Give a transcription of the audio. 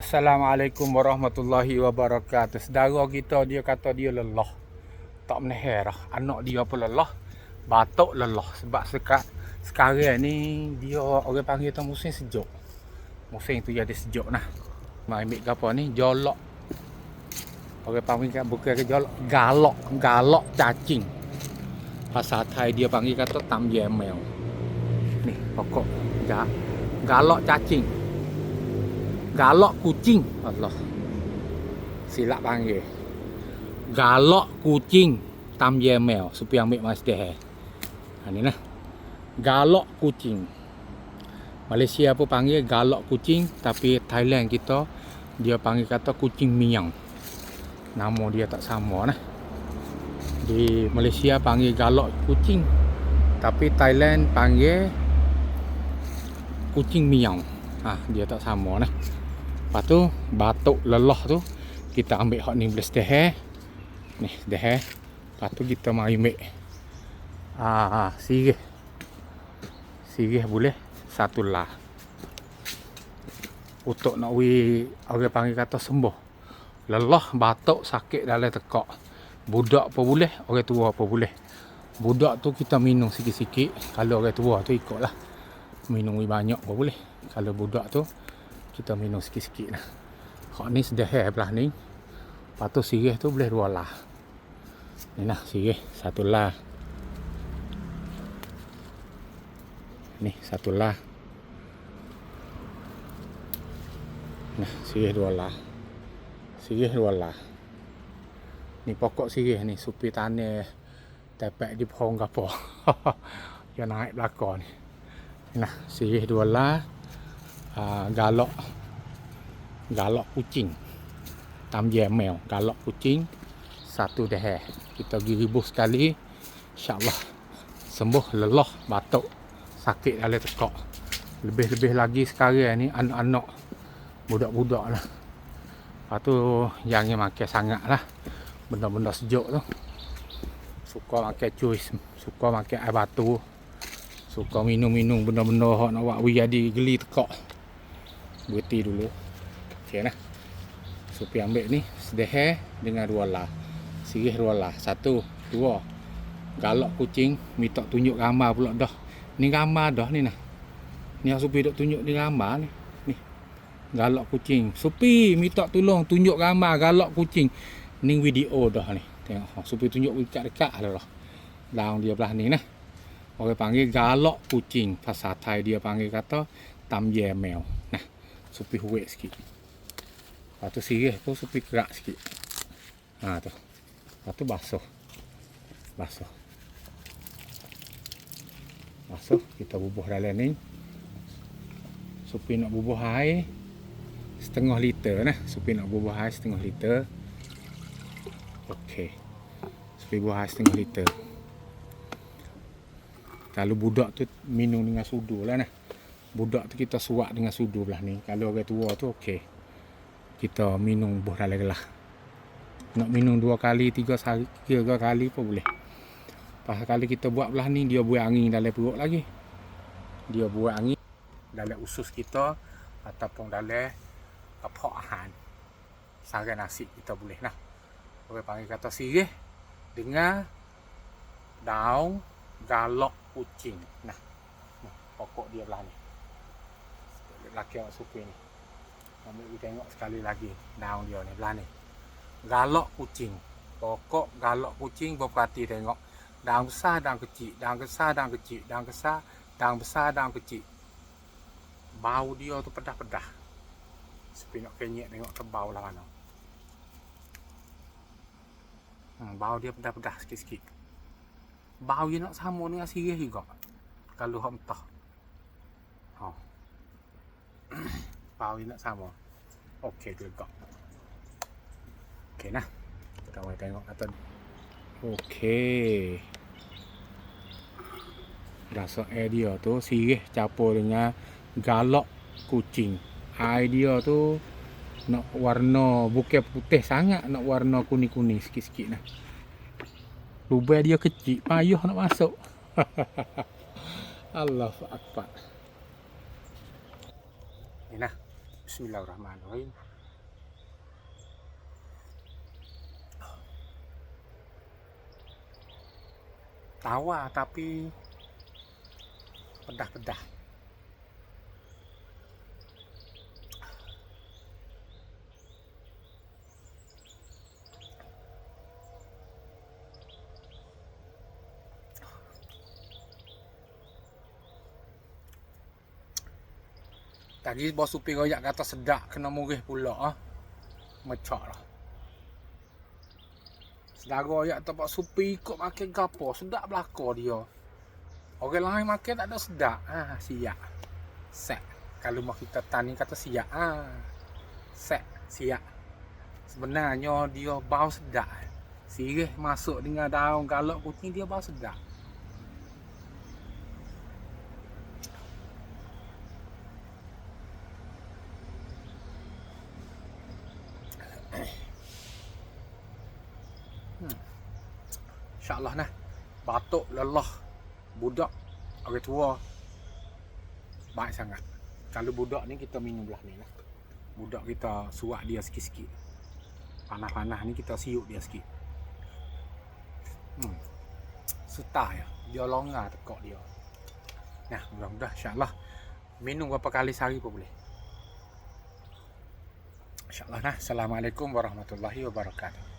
Assalamualaikum warahmatullahi wabarakatuh. Saudara kita dia kata dia lelah. Tak menahan dah. Anak dia pun lelah. Batuk lelah. Sebab sekarang ni dia orang panggil tu musim sejuk. Musim tu jadi sejuk nah. Mai ambil ke apa ni? Jolok. Orang panggil bukan ke jolok, galak cacing. Bahasa Thai dia panggil kata tam yemel. Ni pokok galak cacing. Galak kucing. Allah. Silap panggil. Galak kucing tam yemel supaya ambil mas deh. Ni nah. Galak kucing. Malaysia pun panggil galak kucing, tapi Thailand kita dia panggil kata kucing miang. Nama dia tak sama nah. Di Malaysia panggil galak kucing, tapi Thailand panggil kucing miang. Dia tak sama nah. Lepas tu batuk lelah tu kita ambil hak ni boleh sedeh. Ni sedeh. Lepas tu kita mai ambil sirih. Sirih boleh satu lah. Untuk nak orang panggil kata sembuh. Lelah, batuk, sakit dalam tekak. Budak apa boleh, orang tua apa boleh. Budak tu kita minum sikit-sikit. Kalau orang tua tu ikutlah. Minum banyak apa boleh. Kalau budak tu kita minum sikit-sikit lah. Hak ni sedih belah ni. Lepas tu sirih tu boleh 2 lah. Ni lah sirih 1 lah. Ni 1 lah. Nah, sirih 2 lah. Sirih 2 lah. Ni pokok sirih ni supi tanah tepek di pohon ke apa. Dia naik belakang ni. Nah, sirih 2 lah. Galak kucing tam yemel. Galak kucing 1 deh. Kita pergi rebus sekali, insyaAllah sembuh lelah, batuk, sakit dalam tekak. Lebih-lebih lagi sekarang ni anak-anak, budak-budak lah. Lepas tu jangan makan sangat lah benda-benda sejuk tu. Suka makan cuis, suka makan air batu, suka minum-minum benda-benda hak nak buat jadi geli tekak. Berhenti dulu. Okey nah. Supi ambil ni sedeh dengan 2 lah. Sirih 2 lah. 1, 2. Galak kucing minta tunjuk gambar pula dah. Ni gambar dah ni nah. Ni Supi duk tunjuk ni gambar ni. Ni. Galak kucing. Supi minta tolong tunjuk gambar galak kucing. Ni video dah ni. Tengok. Supi tunjuk dekat-dekat dah. Daun dia belah ni nah. Orang panggil galak kucing. Bahasa Thai dia panggil kata tam yemel. Nah. Supi huik sikit. Lepas tu sirih pun Supi kerak sikit. Tu. Lepas tu basuh. Basuh. Kita bubuh dalam ni. Supi nak bubuh air 1/2 liter nah. Supi nak bubuh air 1/2 liter. Okey. Supi bubuh air 1/2 liter. Kalau budak tu minum dengan sudu lah nah. Budak tu kita suap dengan sudu belah ni. Kalau orang tua tu okey. Kita minum buah dalam gelas. Nak minum 2 kali, 3 kali pun boleh. Pas kali kita buat belah ni dia buang angin dalam perut lagi. Dia buang angin dalam usus kita ataupun dalam perah. Sarang nasi kita boleh nah. Orang panggil kata sirih dengan daun galak kucing. Nah. Pokok dia belah ni. Laki awak Supi ni. Ambil kita tengok sekali lagi daun dia ni belah ni. Galak kucing. Pokok galak kucing, berperhati tengok. Daun besar, daun kecil, daun besar, daun kecil, daun besar, daun besar, daun kecil. Bau dia tu pedah-pedah. Supi nak kenyek tengok ke bau lah mana. Bau dia pedah-pedah sikit-sikit. Bau dia nak sama dengan sirih juga. Kalau hak mentah. Bau dia nak sama. Okey gelegak. Okey nah. Kita mari tengok kata. Okey. Rasa air dia tu sirih campur dengan galak kucing. Air dia tu nak warna bukan putih sangat, nak warna kuning-kuning sikit-sikit nah. Lubang dia kecil, payah nak masuk. Allahu Akbar. Ni nah. Bismillahirrahmanirrahim. Tawar tapi pedah-pedah. Tadi bos supir royak kata sedap, kena murih pula ah. Mecak lah. Sedara royak tempat supir ikut makan gapo, sedap belaka dia. Orang lain makan tak ada sedap. Siap. Set. Kalau mak kita tani kata siap. Set, siap. Sebenarnya dia bau sedap. Sirih masuk dengan daun galak kucing dia bau sedap. InsyaAllah nah. Batuk, lelah, budak, orang tua baik sangat. Kalau budak ni kita minum belah ni lah. Budak kita suak dia sikit-sikit. Panas-panas ni kita siuk dia sikit. Setah ya. Dia longgar tekak dia. Nah, mudah-mudah insyaAllah minum berapa kali sehari pun boleh. InsyaAllah nah. Assalamualaikum warahmatullahi wabarakatuh.